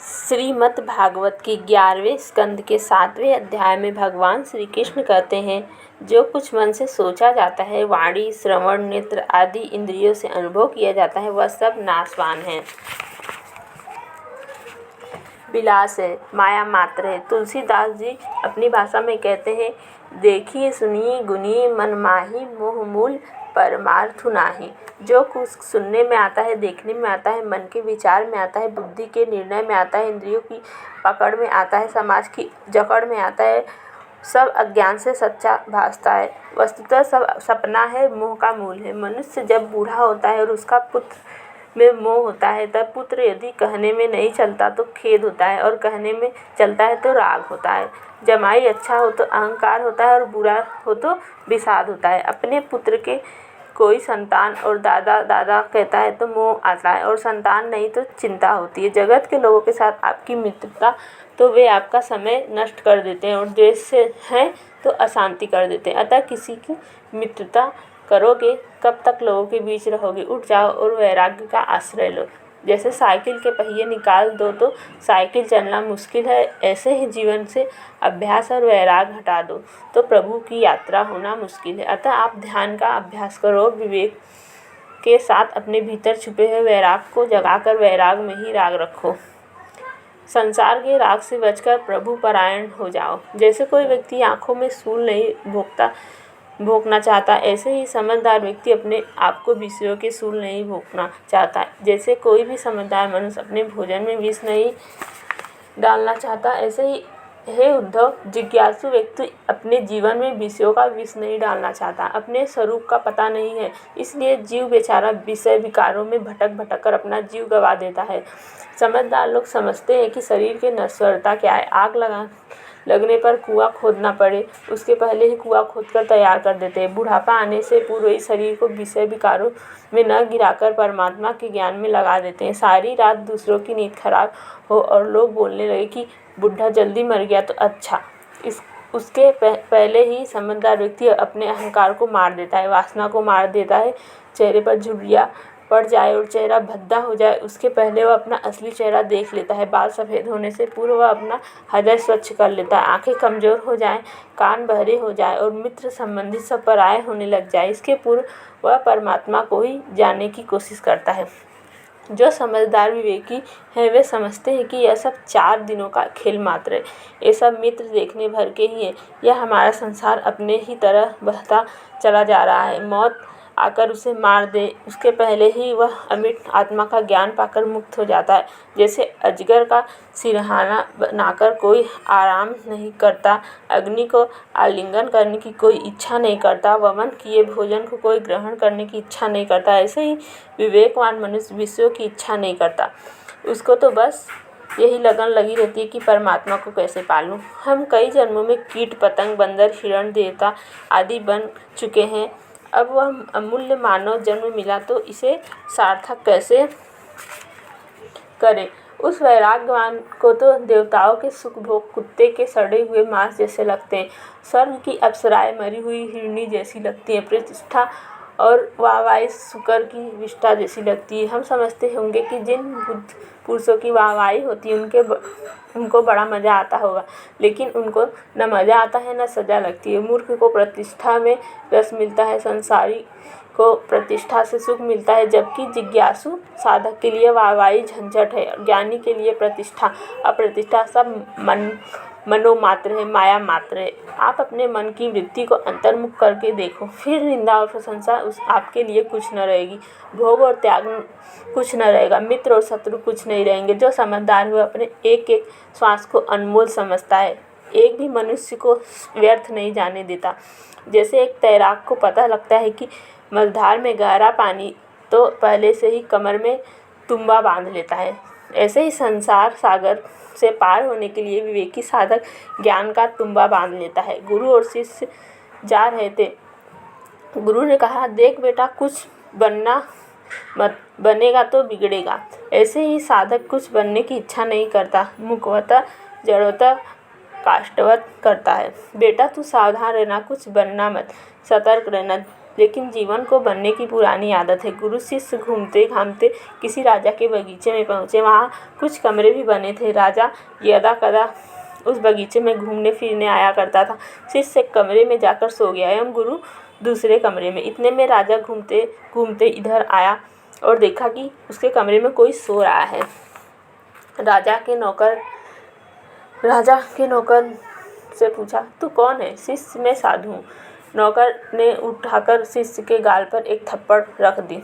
श्रीमद् भागवत के 11वें स्कंद के 7वें अध्याय में भगवान श्री कृष्ण कहते हैं, जो कुछ मन से सोचा जाता है, वाणी, श्रवण, नेत्र आदि इंद्रियों से अनुभव किया जाता है, वह सब नाशवान है, विलास है, माया मात्र है। तुलसीदास जी अपनी भाषा में कहते हैं, देखिए सुनिए गुनी मन माही, मोह मूल परमार्थु नाही। जो कुछ सुनने में आता है, देखने में आता है, मन के विचार में आता है, बुद्धि के निर्णय में आता है, इंद्रियों की पकड़ में आता है, समाज की जकड़ में आता है, सब अज्ञान से सच्चा भासता है। वस्तुतः सब सपना है, मोह का मूल है। मनुष्य जब बूढ़ा होता है और उसका पुत्र में मोह होता है, तब पुत्र यदि कहने में नहीं चलता तो खेद होता है, और कहने में चलता है तो राग होता है। जमाई अच्छा हो तो अहंकार होता है, और बुरा हो तो विषाद होता है। अपने पुत्र के कोई संतान और दादा दादा कहता है तो मोह आता है, और संतान नहीं तो चिंता होती है। जगत के लोगों के साथ आपकी मित्रता तो वे आपका समय नष्ट कर देते हैं, और द्वेष से हैं तो अशांति कर देते हैं। अतः किसी की मित्रता करोगे, कब तक लोगों के बीच रहोगे? उठ जाओ और वैराग्य का आश्रय लो। जैसे साइकिल के पहिए निकाल दो तो साइकिल चलना मुश्किल है, ऐसे ही जीवन से अभ्यास और वैराग हटा दो तो प्रभु की यात्रा होना मुश्किल है। अतः आप ध्यान का अभ्यास करो, विवेक के साथ अपने भीतर छुपे हुए वैराग को जगाकर वैराग में ही राग रखो। संसार के राग से बचकर प्रभु परायण हो जाओ। जैसे कोई व्यक्ति आँखों में सूल नहीं भोंकना चाहता, ऐसे ही समझदार व्यक्ति अपने आप को विषयों के सूल नहीं भोंकना चाहता। जैसे कोई भी समझदार मनुष्य अपने भोजन में विष नहीं डालना चाहता, ऐसे ही हे उद्धव, जिज्ञासु व्यक्ति अपने जीवन में विषयों का विष नहीं डालना चाहता। अपने स्वरूप का पता नहीं है, इसलिए जीव बेचारा विषय विकारों में भटक कर अपना जीव गंवा देता है। समझदार लोग समझते हैं कि शरीर की नश्वरता क्या है। आग लगने पर कुआं खोदना पड़े, उसके पहले ही कुआं खोदकर तैयार कर देते हैं। बुढ़ापा आने से पूर्व ही शरीर को विषय विकारों में न गिराकर परमात्मा के ज्ञान में लगा देते हैं। सारी रात दूसरों की नींद खराब हो और लोग बोलने लगे कि बुढ़ा जल्दी मर गया तो अच्छा, उसके पहले ही समझदार व्यक्ति अपने अहंकार को मार देता है, वासना को मार देता है। चेहरे पर झुर्रियाँ पड़ जाए और चेहरा भद्दा हो जाए, उसके पहले वह अपना असली चेहरा देख लेता है। बाल सफ़ेद होने से पूर्व वह अपना हृदय स्वच्छ कर लेता है। आंखें कमज़ोर हो जाएं, कान बहरे हो जाए और मित्र संबंधी सब पराये होने लग जाए, इसके पूर्व वह परमात्मा को ही जानने की कोशिश करता है। जो समझदार विवेकी हैं वे समझते हैं कि यह सब 4 दिनों का खेल मात्र है। ये सब मित्र देखने भर के ही है। यह हमारा संसार अपने ही तरह बहता चला जा रहा है। मौत आकर उसे मार दे, उसके पहले ही वह अमिट आत्मा का ज्ञान पाकर मुक्त हो जाता है। जैसे अजगर का सिरहाना बनाकर कोई आराम नहीं करता, अग्नि को आलिंगन करने की कोई इच्छा नहीं करता, वमन किए भोजन को कोई ग्रहण करने की इच्छा नहीं करता, ऐसे ही विवेकवान मनुष्य विषयों की इच्छा नहीं करता। उसको तो बस यही लगन लगी रहती है कि परमात्मा को कैसे पालूं। हम कई जन्मों में कीट पतंग, बंदर, हिरण, देवता आदि बन चुके हैं। अब वह अमूल्य मानव जन्म मिला तो इसे सार्थक कैसे करें? उस वैराग्यवान को तो देवताओं के सुख भोग कुत्ते के सड़े हुए मांस जैसे लगते हैं, स्वर्ग की अप्सराएं मरी हुई हिरनी जैसी लगती हैं, प्रतिष्ठा और वाहवाही शुकर की विष्ठा जैसी लगती है। हम समझते होंगे कि जिन बुद्ध पुरुषों की वाहवाही होती है उनको बड़ा मज़ा आता होगा, लेकिन उनको न मज़ा आता है न सज़ा लगती है। मूर्ख को प्रतिष्ठा में रस मिलता है, संसारी को प्रतिष्ठा से सुख मिलता है, जबकि जिज्ञासु साधक के लिए वाहवाही झंझट है, ज्ञानी के लिए प्रतिष्ठा अप्रतिष्ठा सब मनोमात्र है, माया मात्र है। आप अपने मन की वृत्ति को अंतर्मुख करके देखो, फिर निंदा और प्रशंसा आपके लिए कुछ न रहेगी, भोग और त्याग कुछ न रहेगा, मित्र और शत्रु कुछ नहीं रहेंगे। जो समझदार हुए अपने एक एक श्वास को अनमोल समझता है, एक भी मनुष्य को व्यर्थ नहीं जाने देता। जैसे एक तैराक को पता लगता है कि मझधार में गहरा पानी तो पहले से ही कमर में तुम्बा बांध लेता है, ऐसे ही संसार सागर से पार होने के लिए विवेकी साधक ज्ञान का तुम्बा बांध लेता है। गुरु और शिष्य जा रहे थे। गुरु ने कहा, देख बेटा, कुछ बनना मत, बनेगा तो बिगड़ेगा। ऐसे ही साधक कुछ बनने की इच्छा नहीं करता, मुखवता जड़वता काष्ठवत करता है। बेटा तू सावधान रहना, कुछ बनना मत, सतर्क रहना। लेकिन जीवन को बनने की पुरानी आदत है। गुरु शिष्य घूमते घामते किसी राजा के बगीचे में पहुँचे। वहाँ कुछ कमरे भी बने थे। राजा यदा कदा उस बगीचे में घूमने फिरने आया करता था। शिष्य एक कमरे में जाकर सो गया एवं गुरु दूसरे कमरे में। इतने में राजा घूमते घूमते इधर आया और देखा कि उसके कमरे में कोई सो रहा है। राजा के नौकर से पूछा, तू कौन है? शिष्य, मैं साधु हूँ। नौकर ने उठाकर शिष्य के गाल पर एक थप्पड़ रख दी।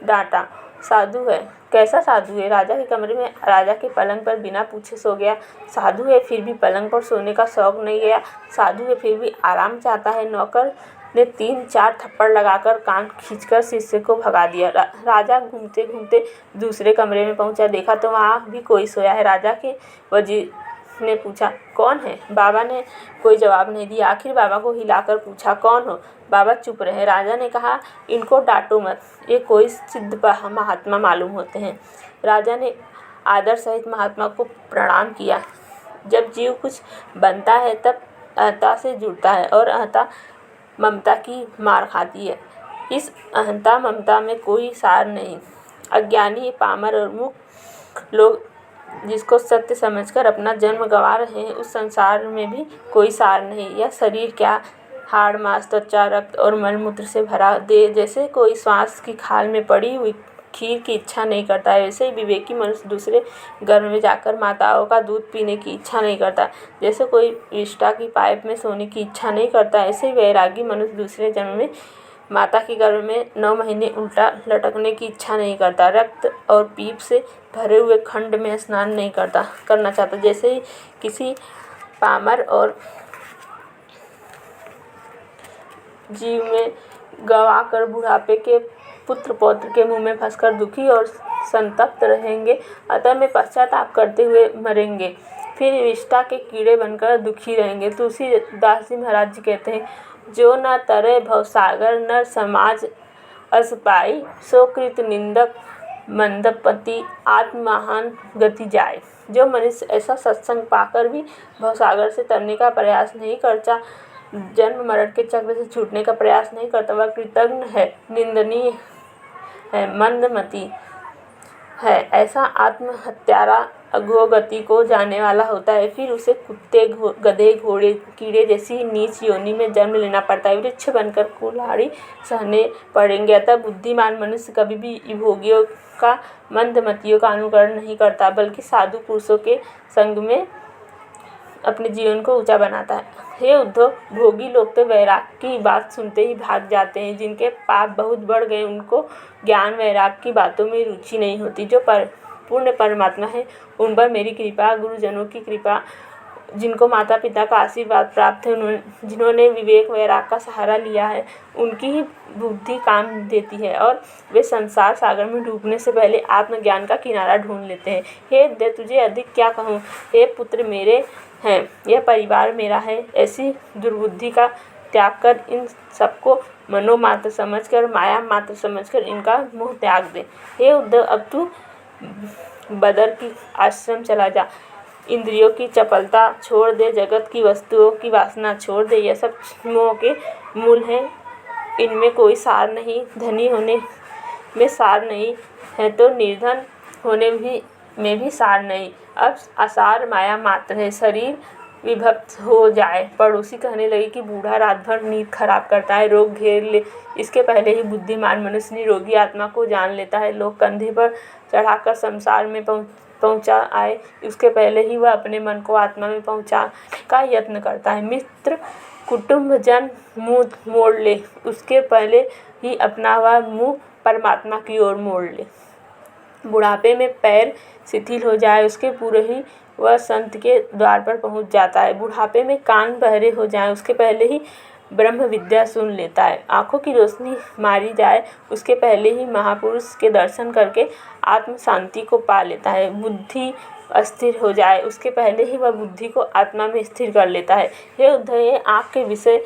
डांटा, साधु है? कैसा साधु है? राजा के कमरे में राजा के पलंग पर बिना पूछे सो गया। साधु है फिर भी पलंग पर सोने का शौक नहीं गया। साधु है फिर भी आराम चाहता है। नौकर ने 3-4 थप्पड़ लगाकर कान खींचकर शिष्य को भगा दिया। राजा घूमते घूमते दूसरे कमरे में पहुंचा। देखा तो वहाँ भी कोई सोया है। राजा के वजीर ने पूछा, कौन है? बाबा ने कोई जवाब नहीं दिया। आखिर बाबा को हिलाकर पूछा, कौन हो? बाबा चुप रहे। राजा ने कहा, इनको डांटो मत, ये कोई सिद्ध महात्मा मालूम होते हैं। राजा ने आदर सहित महात्मा को प्रणाम किया। जब जीव कुछ बनता है तब अहंता से जुड़ता है और अहंता ममता की मार खाती है। इस अहंता ममता में कोई सार नहीं। अज्ञानी, पामर और मूर्ख लोग जिसको सत्य समझकर अपना जन्म गंवा रहे हैं, उस संसार में भी कोई सार नहीं। यह शरीर क्या, हाड़ मांस त्वचा रक्त और मलमूत्र से भरा देह जैसे कोई श्वास की खाल में पड़ी हुई खीर की इच्छा नहीं करता है, वैसे ही विवेकी मनुष्य दूसरे गर्भ में जाकर माताओं का दूध पीने की इच्छा नहीं करता। जैसे कोई विष्ठा की पाइप में सोने की इच्छा नहीं करता, ऐसे ही वैरागी मनुष्य दूसरे जन्म में माता के गर्भ में 9 महीने उल्टा लटकने की इच्छा नहीं करता। रक्त और पीप से भरे हुए खंड में स्नान नहीं करना चाहता। जैसे ही किसी पामर और जीव में गवा कर बुढ़ापे के पुत्र पौत्र के मुंह में फंसकर दुखी और संतप्त रहेंगे, अतः में पश्चाताप करते हुए मरेंगे, फिर विष्ठा के कीड़े बनकर दुखी रहेंगे। तुलसीदास जी महाराज जी कहते हैं, जो न तरे भवसागर नर समाज अस पाई, सो कृत निंदक मंदपति आत्महान गति जाए। जो मनुष्य ऐसा सत्संग पाकर भी भवसागर से तरने का प्रयास नहीं करता, जन्म मरण के चक्र से छूटने का प्रयास नहीं करता, वह कृतघ्न है, निंदनीय है, मंदमती है। ऐसा आत्महत्यारा अधोगति को जाने वाला होता है। फिर उसे कुत्ते, गधे, घोड़े, कीड़े जैसी नीच योनि में जन्म लेना पड़ता है। वृक्ष बनकर कुल्हाड़ी सहने पड़ेंगे। अतः बुद्धिमान मनुष्य कभी भी भोगियों का, मंदमतियों का अनुकरण नहीं करता, बल्कि साधु पुरुषों के संग में अपने जीवन को ऊंचा बनाता है। हे उद्धव, भोगी लोग तो वैराग की बात सुनते ही भाग जाते हैं। जिनके पाप बहुत बढ़ गए उनको ज्ञान वैराग की बातों में रुचि नहीं होती। जो पूर्ण परमात्मा है उन पर मेरी कृपा, गुरुजनों की कृपा, जिनको माता पिता का आशीर्वाद प्राप्त है, जिन्होंने विवेक वैराग का सहारा लिया है, उनकी ही बुद्धि काम देती है और वे संसार सागर में डूबने से पहले आत्मज्ञान का किनारा ढूंढ लेते हैं। हे दे, तुझे अधिक क्या कहूँ। हे पुत्र मेरे हैं, यह परिवार मेरा है, ऐसी दुर्बुद्धि का त्याग कर इन सबको मनोमात्र समझकर, माया मात्र समझकर इनका मोह त्याग दे। हे उद्धव, अब तू बदर की आश्रम चला जा, इंद्रियों की चपलता छोड़ दे, जगत की वस्तुओं की वासना छोड़ दे। यह सब मोह के मूल हैं, इनमें कोई सार नहीं। धनी होने में सार नहीं है तो निर्धन होने में भी सार नहीं। अब आसार माया मात्र है। शरीर विभक्त हो जाए। पड़ोसी कहने लगे कि बूढ़ा रात भर नींद खराब करता है, रोग घेर ले, इसके पहले ही बुद्धिमान मनुष्य निरोगी आत्मा को जान लेता है। लोग कंधे पर चढ़ाकर संसार में पहुंचा आए, उसके पहले ही वह अपने मन को आत्मा में पहुंचाने का यत्न करता है। मित्र कुटुंब जन मुंह मोड़ ले, उसके पहले ही अपना वह मुंह परमात्मा की ओर मोड़ ले। बुढ़ापे में पैर शिथिल हो जाए, उसके पूर्व ही वह संत के द्वार पर पहुंच जाता है। बुढ़ापे में कान बहरे हो जाएं, उसके पहले ही ब्रह्म विद्या सुन लेता है। आँखों की रोशनी मारी जाए, उसके पहले ही महापुरुष के दर्शन करके आत्म शांति को पा लेता है। बुद्धि अस्थिर हो जाए, उसके पहले ही वह बुद्धि को आत्मा में स्थिर कर लेता है। हे उद्धव, ये आँख के विषय,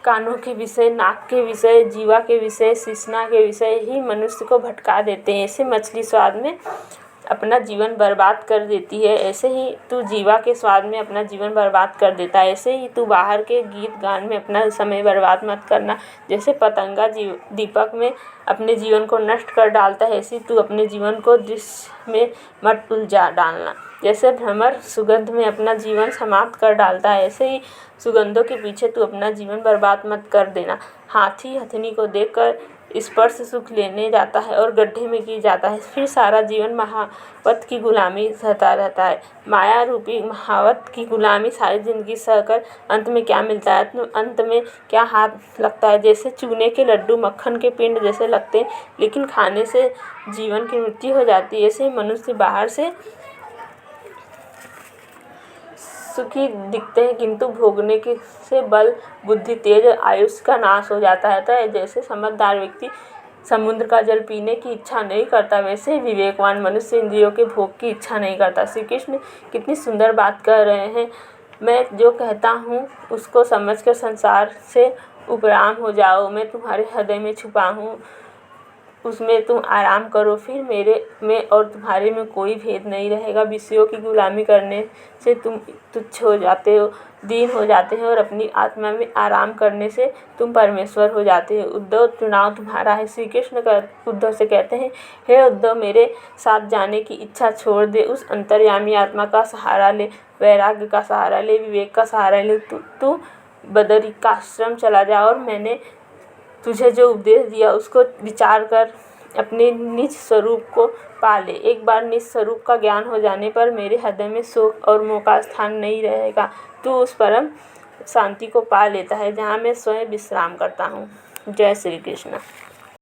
कानों के विषय, नाक के विषय, जीवा के विषय, शिश्ना के विषय ही मनुष्य को भटका देते हैं। ऐसे मछली स्वाद में अपना जीवन बर्बाद कर देती है, ऐसे ही तू जीवा के स्वाद में अपना जीवन बर्बाद कर देता है। ऐसे ही तू बाहर के गीत गान में अपना समय बर्बाद मत करना। जैसे पतंगा दीपक में अपने जीवन को नष्ट कर डालता है, ऐसे तू अपने जीवन को दृश्य में मत उलझा डालना। जैसे भ्रमर सुगंध में अपना जीवन समाप्त कर डालता है, ऐसे ही सुगंधों के पीछे तू अपना जीवन बर्बाद मत कर देना। हाथी हथनी को देखकर स्पर्श सुख लेने जाता है और गड्ढे में गिर जाता है, फिर सारा जीवन महावत की गुलामी सहता रहता है। माया रूपी महावत की गुलामी सारी ज़िंदगी सहकर अंत में क्या मिलता है, अंत में क्या हाथ लगता है। जैसे चूने के लड्डू मक्खन के पिंड जैसे लगते हैं, लेकिन खाने से जीवन की मृत्यु हो जाती है। ऐसे ही मनुष्य बाहर से सुखी दिखते हैं, किंतु भोगने के से बल बुद्धि तेज आयुष का नाश हो जाता है। तो जैसे समझदार व्यक्ति समुद्र का जल पीने की इच्छा नहीं करता, वैसे ही विवेकवान मनुष्य इंद्रियों के भोग की इच्छा नहीं करता। श्री कृष्ण कितनी सुंदर बात कह रहे हैं। मैं जो कहता हूँ उसको समझकर संसार से उपराम हो जाओ। मैं तुम्हारे हृदय में छुपा हूँ, उसमें तुम आराम करो, फिर मेरे में और तुम्हारे में कोई भेद नहीं रहेगा। विषयों की गुलामी करने से तुम तुच्छ हो जाते हो, दीन हो जाते हो, और अपनी आत्मा में आराम करने से तुम परमेश्वर हो जाते हो। उद्धव, चुनाव तुम्हारा है। श्री कृष्ण उद्धव से कहते हैं, हे उद्धव, मेरे साथ जाने की इच्छा छोड़ दे, उस अंतर्यामी आत्मा का सहारा ले, वैराग्य का सहारा ले, विवेक का सहारा ले। तू बदरिकाश्रम चला जा और मैंने तुझे जो उपदेश दिया उसको विचार कर अपने निज स्वरूप को पा ले। एक बार निज स्वरूप का ज्ञान हो जाने पर मेरे हृदय में शोक और मोह का स्थान नहीं रहेगा। तू उस परम शांति को पा लेता है जहाँ मैं स्वयं विश्राम करता हूँ। जय श्री कृष्ण।